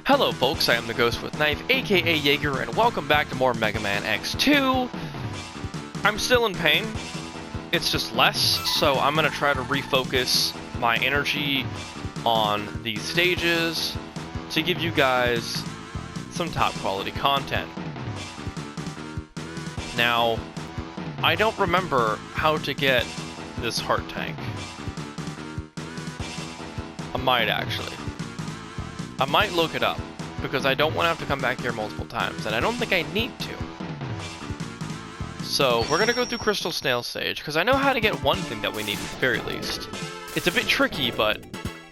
Hello folks, I am the Ghost with Knife, aka Jaeger, and welcome back to more Megaman X2. I'm still in pain, it's just less, so I'm going to try to refocus my energy on these stages to give you guys some top quality content. Now, I don't remember how to get this heart tank. I might actually. I might look it up, because I don't want to have to come back here multiple times, and I don't think I need to. So, we're going to go through Crystal Snail stage, because I know how to get one thing that we need at the very least. It's a bit tricky, but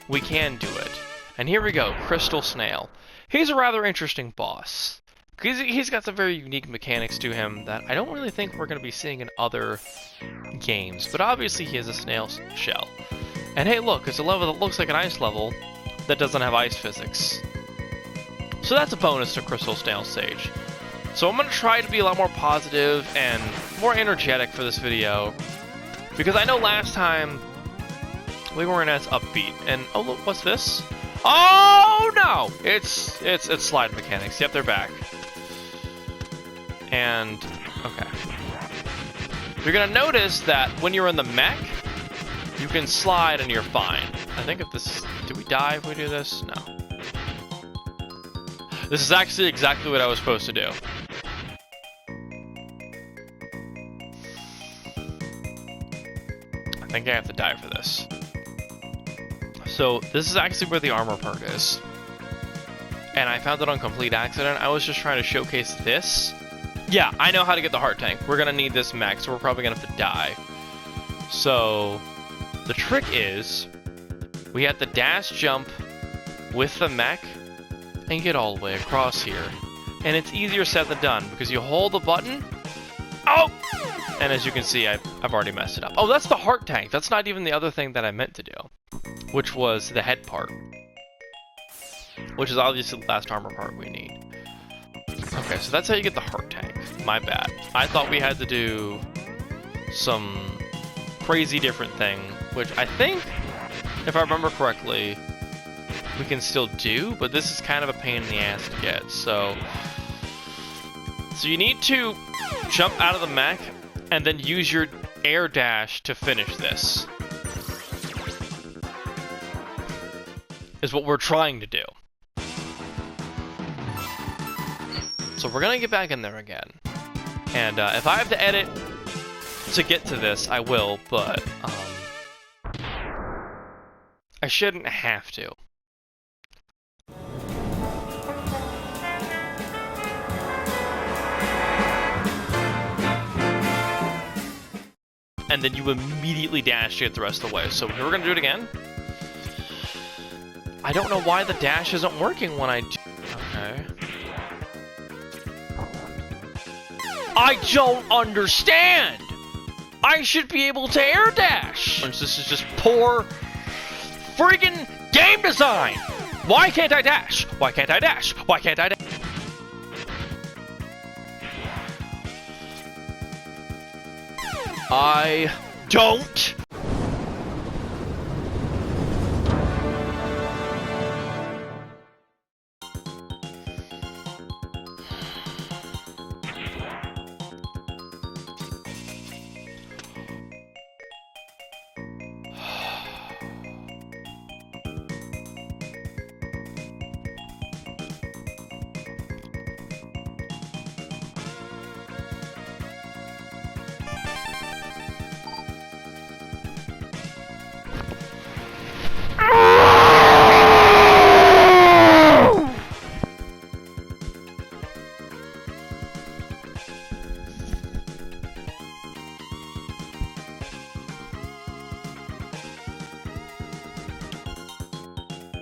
we can do it. And here we go, Crystal Snail. He's a rather interesting boss. He's got some very unique mechanics to him that I don't really think we're going to be seeing in other games, but obviously he has a snail shell. And hey look, it's a level that looks like an ice level, that doesn't have ice physics. So that's a bonus to Crystal Snail stage. So I'm going to try to be a lot more positive and more energetic for this video, because I know last time we weren't as upbeat. And oh look, what's this? Oh no! It's slide mechanics. Yep, they're back. And okay. You're going to notice that when you're in the mech, you can slide and you're fine. I think if this... Do we die if we do this? No. This is actually exactly what I was supposed to do. I think I have to die for this. So, this is actually where the armor perk is. And I found it on complete accident. I was just trying to showcase this. Yeah, I know how to get the heart tank. We're gonna need this mech, so we're probably gonna have to die. So... the trick is, we have to dash jump with the mech and get all the way across here. And it's easier said than done, because you hold the button, oh! And as you can see, I've already messed it up. Oh, that's the heart tank. That's not even the other thing that I meant to do, which was the head part, which is obviously the last armor part we need. Okay, so that's how you get the heart tank. My bad. I thought we had to do some crazy different thing, which I think, if I remember correctly, we can still do, but this is kind of a pain in the ass to get, so you need to jump out of the mech and then use your air dash to finish this, is what we're trying to do. So we're gonna get back in there again, and if I have to edit to get to this, I will, but I shouldn't have to. And then you immediately dash to get the rest of the way. So we're gonna do it again. I don't know why the dash isn't working when I do. Okay. I don't understand! I should be able to air dash! This is just poor friggin' game design! Why can't I dash? Why can't I dash? Why can't I dash? I don't.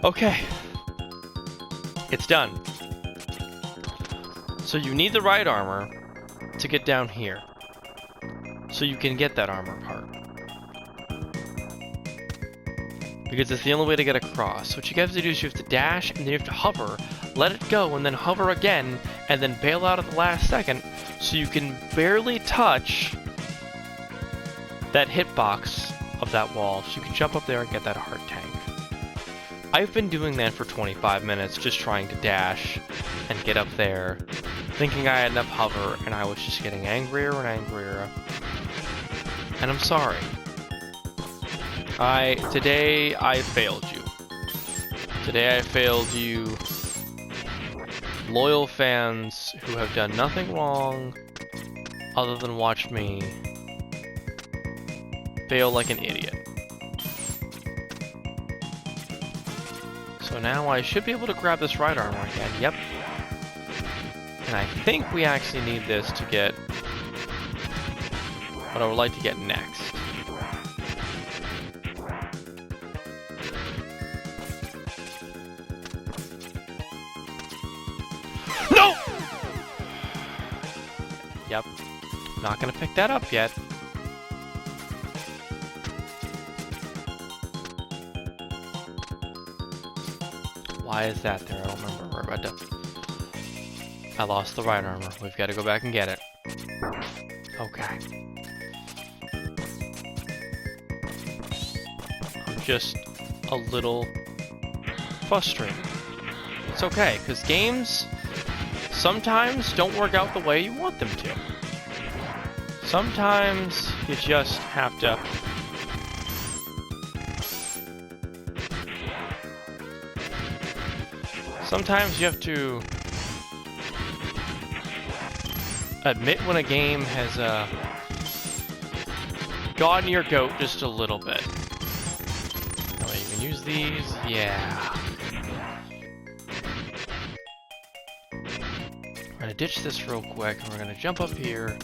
Okay, it's done. So you need the right armor to get down here, so you can get that armor part, because it's the only way to get across. What you have to do is you have to dash, and then you have to hover, let it go, and then hover again, and then bail out at the last second, so you can barely touch that hitbox of that wall, so you can jump up there and get that heart tank. I've been doing that for 25 minutes, just trying to dash and get up there, thinking I had enough hover, and I was just getting angrier and angrier. And I'm sorry. Today I failed you. Today I failed you, loyal fans who have done nothing wrong other than watch me fail like an idiot. So now I should be able to grab this right armor again. Yep. And I think we actually need this to get what I would like to get next. No! Yep. Not gonna pick that up yet. Why is that there? I don't remember. We're about to... I lost the right armor. We've got to go back and get it. Okay. I'm just a little frustrated. It's okay, because games sometimes don't work out the way you want them to. Sometimes you just have to... Sometimes you have to admit when a game has gotten your goat just a little bit. Oh, you can use these? Yeah. We're gonna ditch this real quick, and we're gonna jump up here.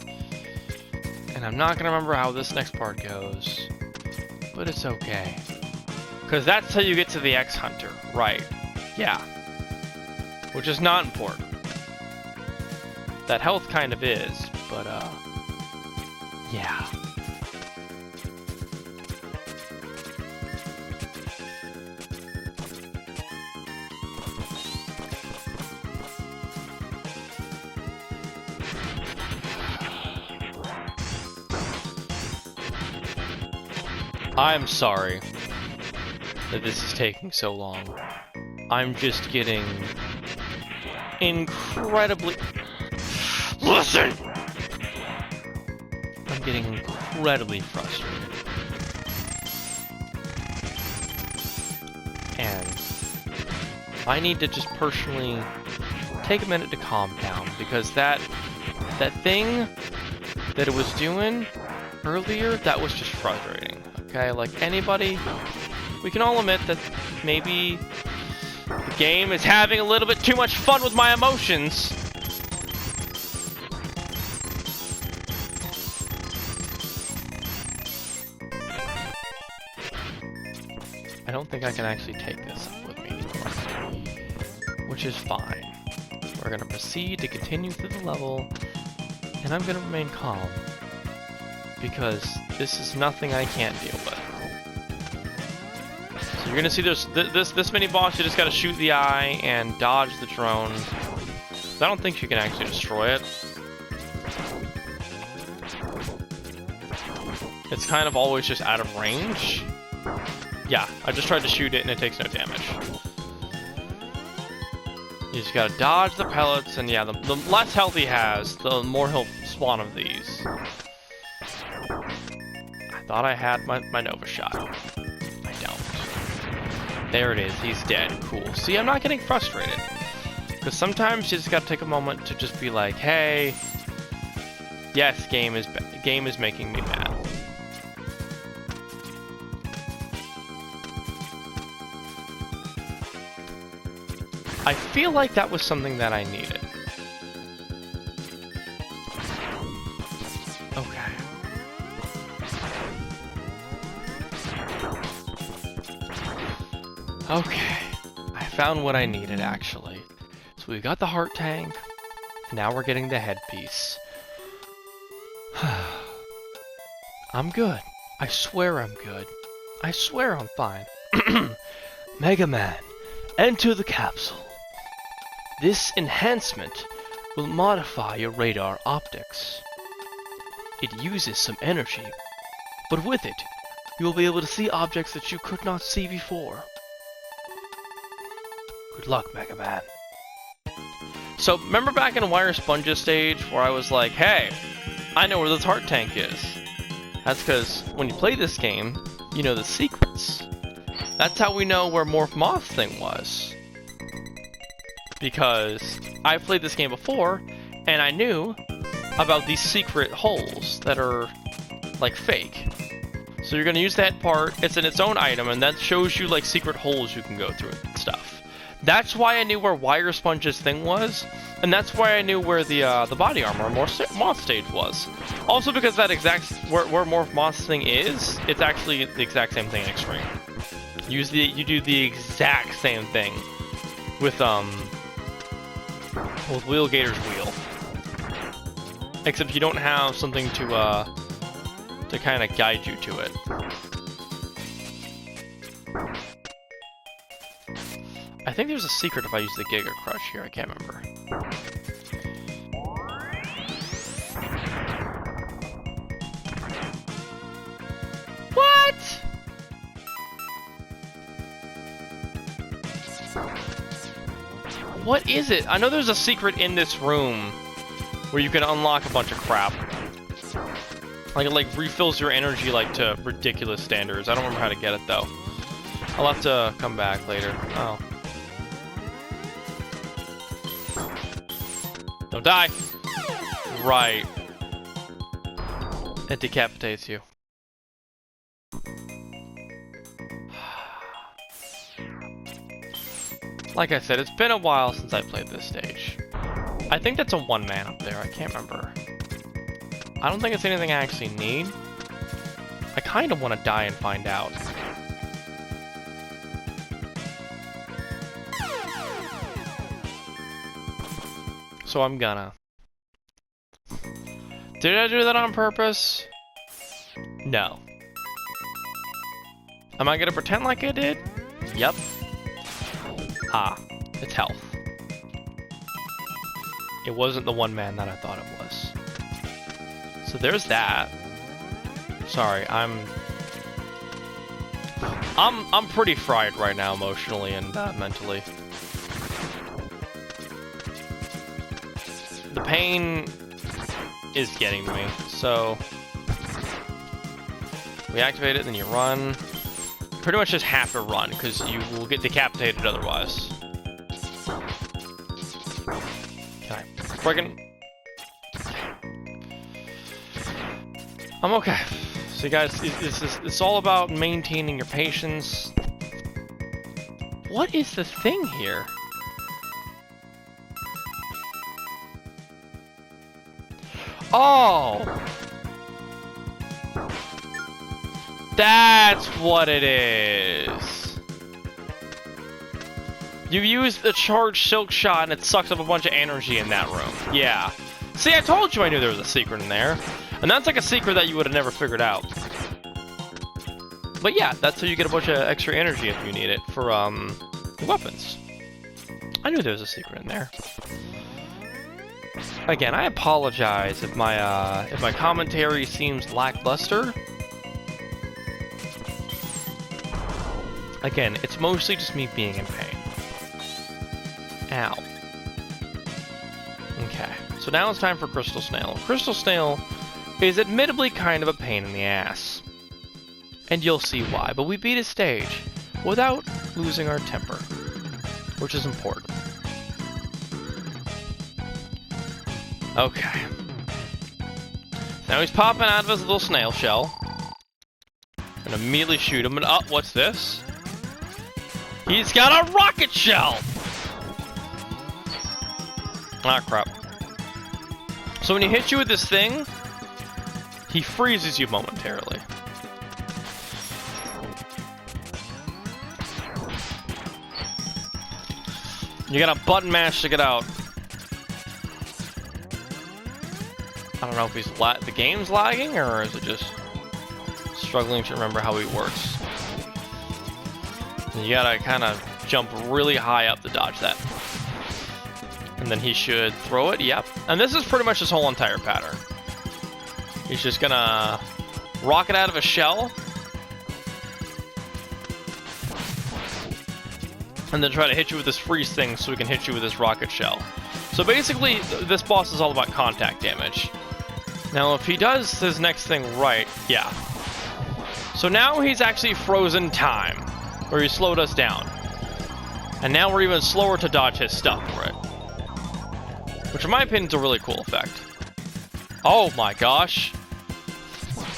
And I'm not gonna remember how this next part goes, but it's okay. Because that's how you get to the X-Hunter, right? Yeah. Which is not important. That health kind of is, but yeah. I'm sorry that this is taking so long. I'm just getting incredibly... Listen! I'm getting incredibly frustrated. And I need to just personally take a minute to calm down, because that thing that it was doing earlier, that was just frustrating. Okay, like anybody, we can all admit that maybe the game is having a little bit too much fun with my emotions. I don't think I can actually take this up with me anymore, which is fine. We're going to proceed to continue through the level, and I'm going to remain calm, because this is nothing I can't deal with. So you're going to see this mini boss, you just got to shoot the eye and dodge the drone. I don't think you can actually destroy it. It's kind of always just out of range. Yeah, I just tried to shoot it and it takes no damage. You just gotta dodge the pellets, and yeah, the less health he has, the more he'll spawn of these. I thought I had my Nova shot. I don't. There it is, he's dead. Cool. See, I'm not getting frustrated. Because sometimes you just gotta take a moment to just be like, hey, yes, game is making me mad. I feel like that was something that I needed. Okay. Okay. I found what I needed, actually. So we got the heart tank, and now we're getting the headpiece. I'm good. I swear I'm good. I swear I'm fine. Megaman, enter the capsule. This enhancement will modify your radar optics. It uses some energy, but with it, you will be able to see objects that you could not see before. Good luck, Megaman. So, remember back in Wire Sponge's stage where I was like, hey, I know where this heart tank is. That's because when you play this game, you know the secrets. That's how we know where Morph Moth's thing was. Because I played this game before, and I knew about these secret holes that are, like, fake. So you're gonna use that part, it's in its own item, and that shows you, like, secret holes you can go through and stuff. That's why I knew where Wire Sponge's thing was, and that's why I knew where the body armor Moth stage was. Also because that exact, where Morph Moth's thing is, it's actually the exact same thing in Extreme. You do the exact same thing with Wheelgator's wheel. Except you don't have something to kind of guide you to it. I think there's a secret if I use the Giga Crush here, I can't remember. What? What is it? I know there's a secret in this room where you can unlock a bunch of crap. Like it like refills your energy like to ridiculous standards. I don't remember how to get it though. I'll have to come back later. Oh. Don't die! Right. It decapitates you. Like I said, it's been a while since I played this stage. I think that's a one-man up there, I can't remember. I don't think it's anything I actually need. I kind of want to die and find out. So I'm gonna. Did I do that on purpose? No. Am I gonna pretend like I did? Yep. Ah, it's health. It wasn't the one man that I thought it was. So there's that. Sorry, I'm pretty fried right now emotionally and mentally. The pain is getting to me, so we activate it, then you run. Pretty much just have to run, because you will get decapitated otherwise. Can I friggin'... I'm okay. So guys, it's all about maintaining your patience. What is the thing here? Oh! That's what it is! You use the charged silk shot and it sucks up a bunch of energy in that room. Yeah. See, I told you I knew there was a secret in there. And that's like a secret that you would have never figured out. But yeah, that's how you get a bunch of extra energy if you need it for, weapons. I knew there was a secret in there. Again, I apologize if my commentary seems lackluster. Again, it's mostly just me being in pain. Ow. Okay, so now it's time for Crystal Snail. Crystal Snail is admittedly kind of a pain in the ass. And you'll see why, but we beat a stage without losing our temper, which is important. Okay. Now he's popping out of his little snail shell. And immediately shoot him, and oh, what's this? He's got a rocket shell! Ah, crap. So when he hits you with this thing, he freezes you momentarily. You gotta button mash to get out. I don't know if the game's lagging, or is it just struggling to remember how he works. And you gotta kind of jump really high up to dodge that. And then he should throw it, yep. And this is pretty much his whole entire pattern. He's just gonna rocket out of a shell. and then try to hit you with this freeze thing so we can hit you with this rocket shell. So basically, this boss is all about contact damage. Now, if he does his next thing right, yeah. So now he's actually frozen time, where he slowed us down. And now we're even slower to dodge his stuff for it. Which in my opinion is a really cool effect. Oh my gosh.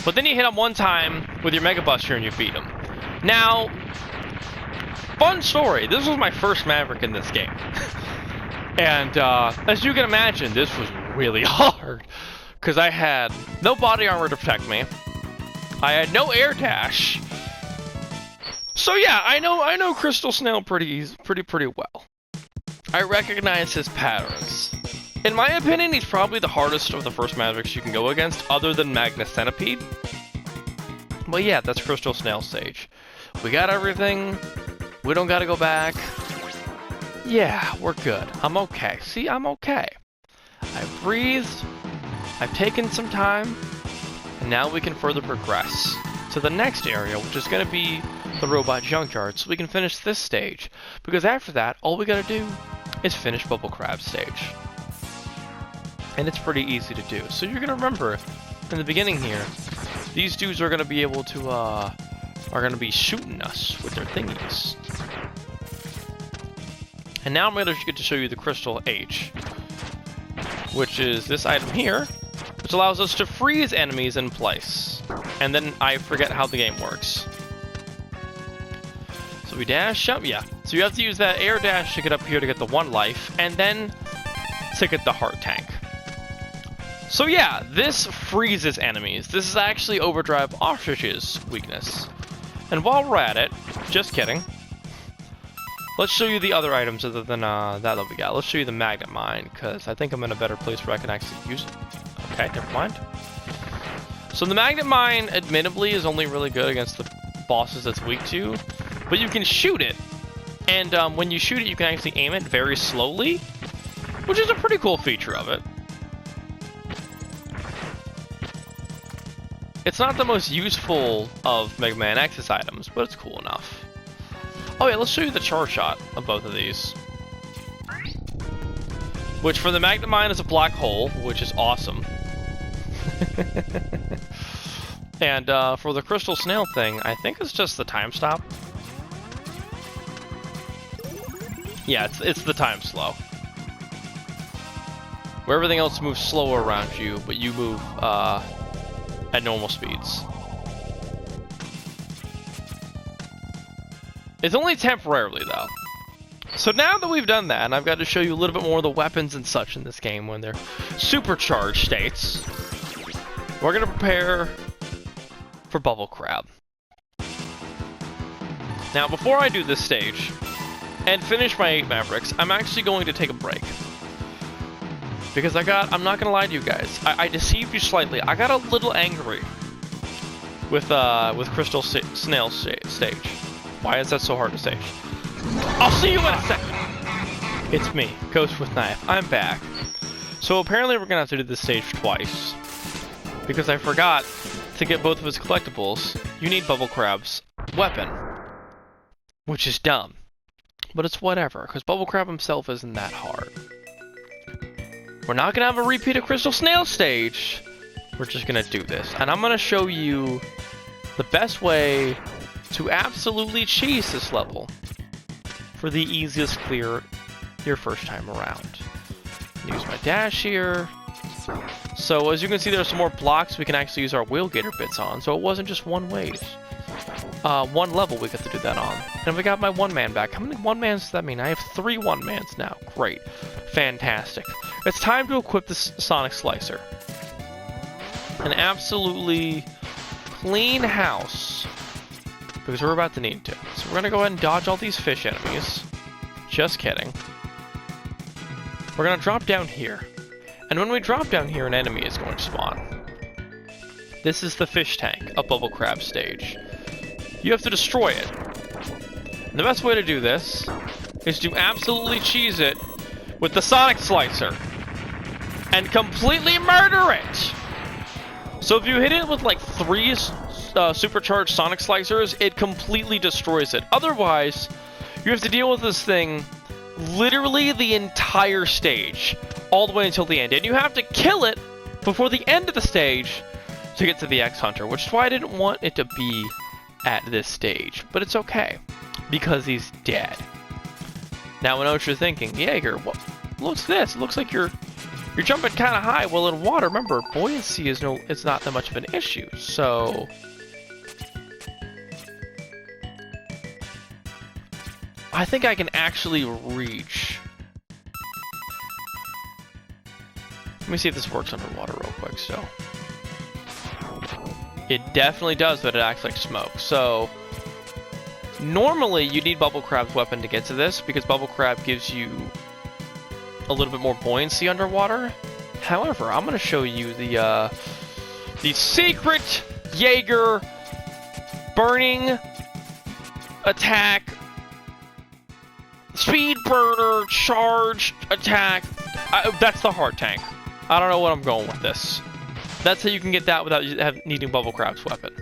But then you hit him one time with your Mega Buster and you beat him. Now, fun story, this was my first Maverick in this game. And as you can imagine, this was really hard. Because I had no body armor to protect me. I had no air dash. So yeah, I know Crystal Snail pretty well. I recognize his patterns. In my opinion, he's probably the hardest of the first Mavericks you can go against, other than Magna Centipede. But yeah, that's Crystal Snail stage. We got everything. We don't gotta go back. Yeah, we're good. I'm okay. See, I'm okay. I've breathed. I've taken some time. And now we can further progress to the next area, which is going to be the robot junkyard, so we can finish this stage. Because after that, all we gotta do is finish Bubble Crab stage. And it's pretty easy to do. So you're gonna remember, in the beginning here, these dudes are gonna be able to, are gonna be shooting us with their thingies. And now I'm gonna get to show you the Crystal H, which is this item here, which allows us to freeze enemies in place. And then I forget how the game works. So we dash up, yeah. So you have to use that air dash to get up here to get the 1 life, and then to get the heart tank. So yeah, this freezes enemies. This is actually Overdrive Ostrich's weakness. And while we're at it, just kidding, let's show you the other items other than that we got. Let's show you the Magnet Mine, because I think I'm in a better place where I can actually use it. Okay, never mind. So the Magnet Mine, admittedly, is only really good against the bosses it's weak to, but you can shoot it. And when you shoot it, you can actually aim it very slowly, which is a pretty cool feature of it. It's not the most useful of Mega Man X's items, but it's cool enough. Oh yeah, let's show you the charge shot of both of these. Which for the Magnet Mine is a black hole, which is awesome. And for the Crystal Snail thing, I think it's just the time stop. Yeah, it's the time slow. Where everything else moves slower around you, but you move at normal speeds. It's only temporarily, though. So now that we've done that, and I've got to show you a little bit more of the weapons and such in this game when they're supercharged states, we're going to prepare for Bubble Crab. Now, before I do this stage, and finish my 8 Mavericks, I'm actually going to take a break. Because I'm not gonna lie to you guys, I deceived you slightly. I got a little angry with Crystal Snail stage. Why is that so hard to stage? I'll see you in a second! It's me, Ghost with Knife. I'm back. So apparently we're gonna have to do this stage twice. Because I forgot to get both of his collectibles, you need Bubble Crab's weapon. Which is dumb. But it's whatever, because Bubble Crab himself isn't that hard. We're not gonna have a repeat of Crystal Snail stage. We're just gonna do this. And I'm gonna show you the best way to absolutely cheese this level for the easiest clear your first time around. Use my dash here. So as you can see, there's some more blocks we can actually use our wheel gator bits on, so it wasn't just one way. One level we got to do that on. And we got my 1-man back. How many 1-mans does that mean? I have 3 1-mans now. Great. Fantastic. It's time to equip this Sonic Slicer. An absolutely clean house. Because we're about to need to. So we're going to go ahead and dodge all these fish enemies. Just kidding. We're going to drop down here. And when we drop down here, an enemy is going to spawn. This is the fish tank, a Bubble Crab stage. You have to destroy it. And the best way to do this is to absolutely cheese it with the Sonic Slicer and completely murder it. So if you hit it with like 3 supercharged Sonic Slicers, it completely destroys it. Otherwise, You have to deal with this thing literally the entire stage, all the way until the end. And you have to kill it before the end of the stage to get to the X-Hunter, which is why I didn't want it to be at this stage. But it's okay, because he's dead. Now I know what you're thinking. Jaeger, what's this? It looks like you're jumping kind of high. Well, in water, remember, buoyancy is it's not that much of an issue. So I think I can actually reach. Let me see if this works underwater real quick. So it definitely does, but it acts like smoke. So normally you need Bubble Crab's weapon to get to this, because Bubble Crab gives you a little bit more buoyancy underwater. However, I'm going to show you the secret Jaeger burning attack, speed burner, charged attack. That's the heart tank. I don't know what I'm going with this. That's how you can get that without needing Bubble Crab's weapon.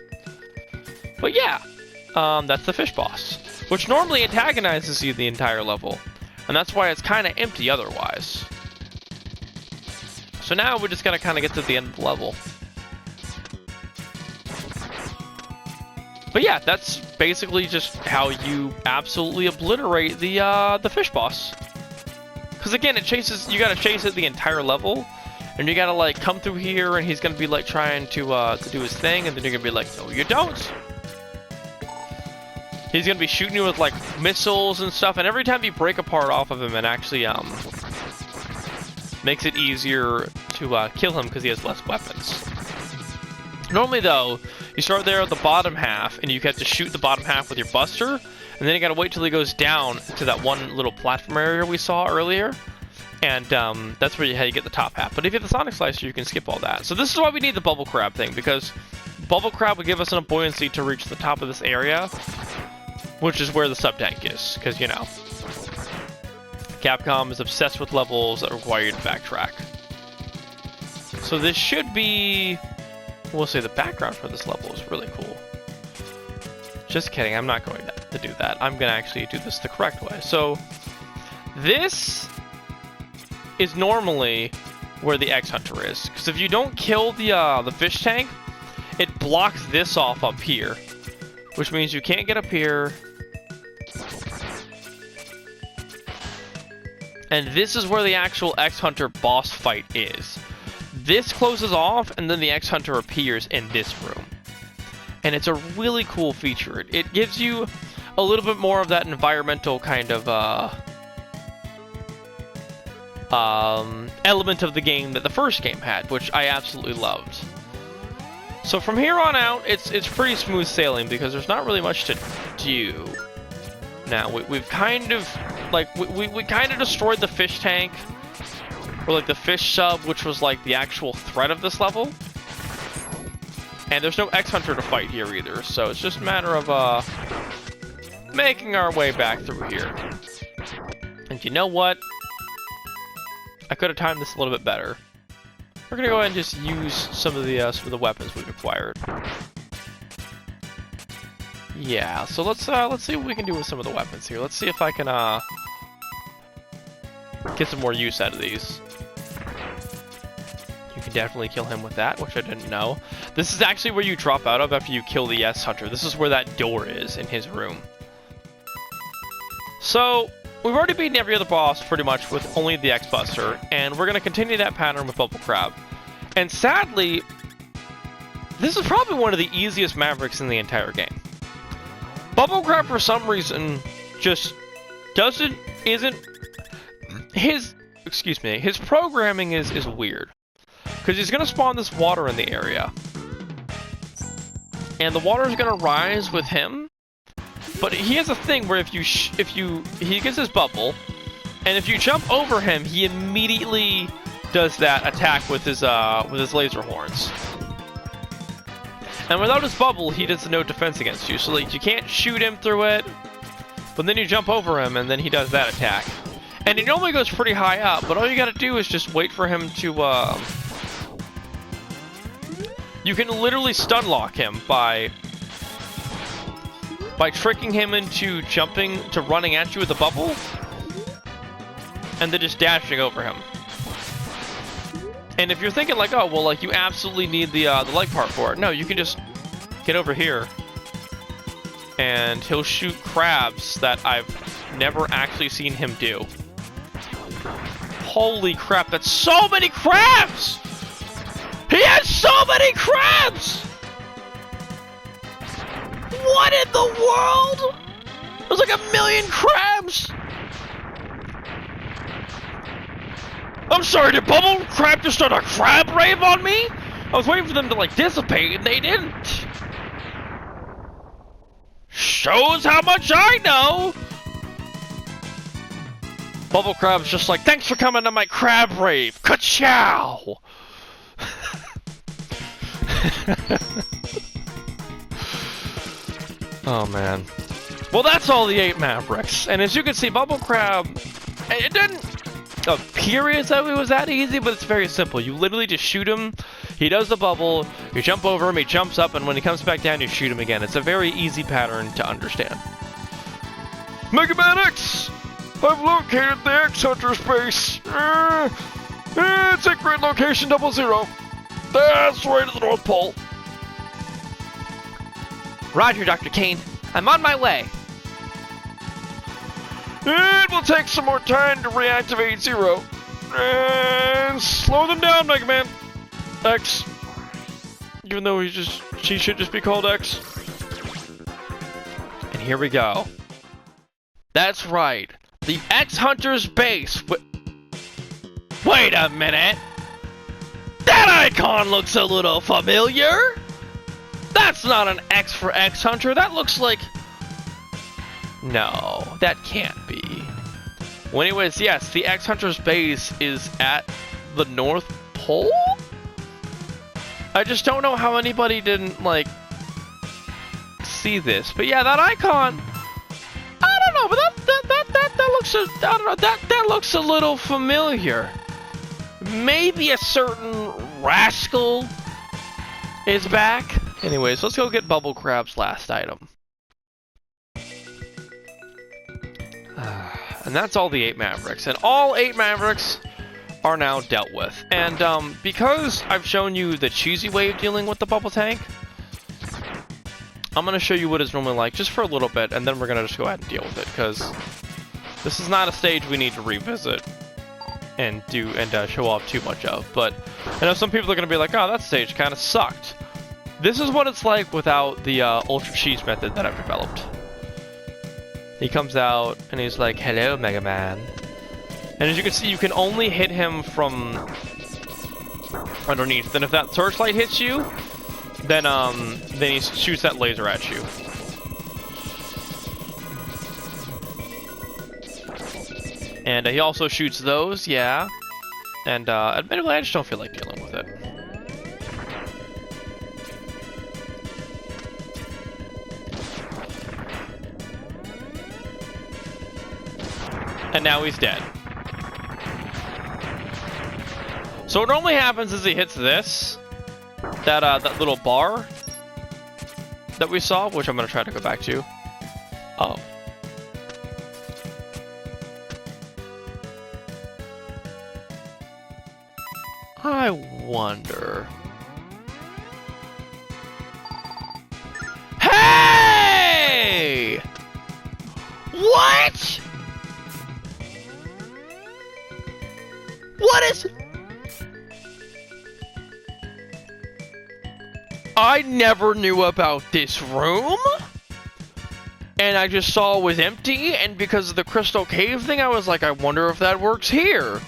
But yeah, that's the fish boss, which normally antagonizes you the entire level. And that's why it's kind of empty otherwise. So now we're just gonna kind of get to the end of the level. But yeah, that's basically just how you absolutely obliterate the fish boss. Because again, you gotta chase it the entire level, and you gotta like come through here, and he's gonna be like trying to do his thing, and then you're gonna be like, no, you don't. He's gonna be shooting you with like missiles and stuff, and every time you break a part off of him, it actually makes it easier to kill him because he has less weapons. Normally though, you start there at the bottom half, and you get to shoot the bottom half with your buster, and then you gotta wait till he goes down to that one little platform area we saw earlier, and that's where you get the top half. But if you have the Sonic Slicer, you can skip all that. So this is why we need the Bubble Crab thing, because Bubble Crab would give us enough buoyancy to reach the top of this area, which is where the sub-tank is, because, you know, Capcom is obsessed with levels that require you to backtrack. So this should be, we'll say the background for this level is really cool. Just kidding, I'm not going to do that. I'm going to actually do this the correct way. So this is normally where the X-Hunter is, because if you don't kill the fish tank, it blocks this off up here, which means you can't get up here. And this is where the actual X-Hunter boss fight is. This closes off, and then the X-Hunter appears in this room. And it's a really cool feature. It gives you a little bit more of that environmental kind of element of the game that the first game had, which I absolutely loved. So from here on out, it's pretty smooth sailing, because there's not really much to do. Now, we've kind of, like, we kind of destroyed the fish tank, or like the fish sub, which was like the actual threat of this level. And there's no X-Hunter to fight here either, so it's just a matter of making our way back through here. And you know what? I could have timed this a little bit better. We're gonna go ahead and just use some of the weapons we've acquired. Yeah, so let's see what we can do with some of the weapons here. Let's see if I can get some more use out of these. You can definitely kill him with that, which I didn't know. This is actually where you drop out of after you kill the S-Hunter. This is where that door is in his room. So we've already beaten every other boss pretty much with only the X-Buster, and we're gonna continue that pattern with Bubble Crab. And sadly, this is probably one of the easiest Mavericks in the entire game. Bubble Crab, for some reason, just his programming is weird. Because he's gonna spawn this water in the area. And the water is gonna rise with him. But he has a thing where he gets his bubble, and if you jump over him, he immediately does that attack with his laser horns. And without his bubble, he does no defense against you. So like you can't shoot him through it, but then you jump over him, and then he does that attack. And it normally goes pretty high up, but all you gotta do is just wait for him to you can literally stun lock him by by tricking him into running at you with a bubble, and then just dashing over him. And if you're thinking like, oh, well, like you absolutely need the leg part for it. No, you can just get over here, and he'll shoot crabs that I've never actually seen him do. Holy crap, that's so many crabs! He has so many crabs! What in the world? There's like 1,000,000 crabs! I'm sorry, did Bubble Crab just start a crab rave on me? I was waiting for them to like dissipate and they didn't. Shows how much I know! Bubble Crab's just like, thanks for coming to my crab rave! Ka-chow! Oh man. Well, that's all the 8 Mavericks. And as you can see, Bubble Crab, it didn't appear as though it was that easy, but it's very simple. You literally just shoot him, he does the bubble, you jump over him, he jumps up, and when he comes back down, you shoot him again. It's a very easy pattern to understand. Megaman X! I've located the X-Hunter's base. It's at grid location 00. That's right at the North Pole. Roger, Dr. Kane. I'm on my way. It will take some more time to reactivate 0. And slow them down, Mega Man. X. Even though she should just be called X. And here we go. That's right. The X-Hunter's base. Wait a minute. That icon looks a little familiar. That's not an X for X-Hunter. That looks like... No, that can't be. Well, anyways, yes, the X-Hunter's base is at the North Pole? I just don't know how anybody didn't, like, see this. But yeah, that icon... I don't know, but that looks... I don't know, that looks a little familiar. Maybe a certain rascal is back. Anyways, let's go get Bubble Crab's last item. And that's all the 8 Mavericks. And all 8 Mavericks are now dealt with. And because I've shown you the cheesy way of dealing with the bubble tank, I'm going to show you what it's normally like just for a little bit, and then we're going to just go ahead and deal with it, because this is not a stage we need to revisit and show off too much of. But I know some people are going to be like, oh, that stage kind of sucked. This is what it's like without the Ultra Cheese method that I've developed. He comes out and he's like, hello, Mega Man. And as you can see, you can only hit him from underneath. Then if that searchlight hits you, then he shoots that laser at you. And he also shoots those, yeah. And admittedly, I just don't feel like dealing with it. And now he's dead. So what normally happens is he hits this, that little bar that we saw, which I'm gonna try to go back to. Oh. I wonder. Hey! What? What is... I never knew about this room, and I just saw it was empty, and because of the crystal cave thing, I was like, I wonder if that works here.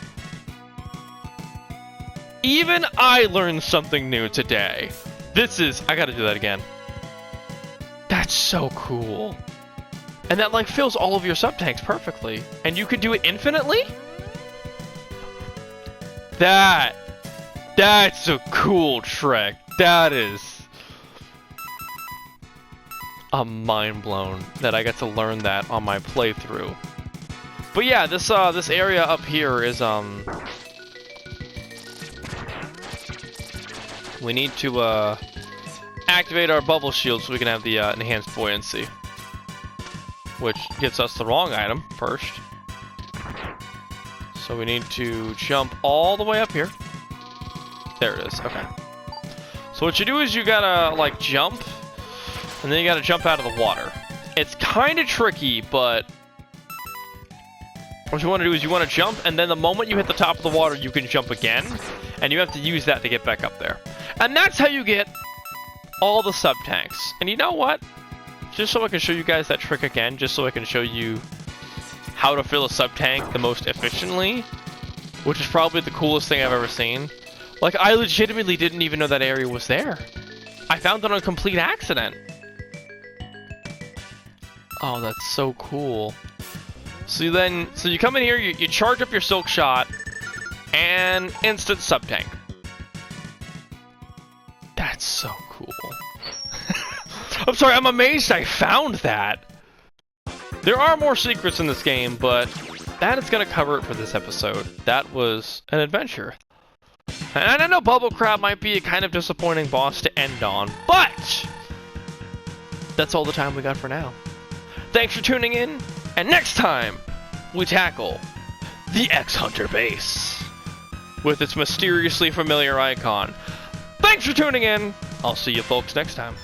Even I learned something new today. This is... I gotta do that again. That's so cool. And that, like, fills all of your sub-tanks perfectly. And you can do it infinitely? That's a cool trick. That is... I'm mind blown that I get to learn that on my playthrough. But yeah, this area up here is, we need to, activate our bubble shield so we can have the, enhanced buoyancy. which gets us the wrong item first. So we need to jump all the way up here. There it is, okay. So what you do is you gotta, like, jump, and then you gotta jump out of the water. It's kind of tricky, but what you want to do is you want to jump, and then the moment you hit the top of the water, you can jump again, and you have to use that to get back up there. And that's how you get all the sub-tanks. And you know what? Just so I can show you guys that trick again, just so I can show you how to fill a sub-tank the most efficiently, which is probably the coolest thing I've ever seen. Like, I legitimately didn't even know that area was there. I found it on a complete accident. Oh, that's so cool. So you come in here, you charge up your silk shot, and instant sub-tank. That's so cool. I'm sorry, I'm amazed I found that. There are more secrets in this game, but that is going to cover it for this episode. That was an adventure. And I know Bubble Crab might be a kind of disappointing boss to end on, but that's all the time we got for now. Thanks for tuning in, and next time, we tackle the X-Hunter base with its mysteriously familiar icon. Thanks for tuning in. I'll see you folks next time.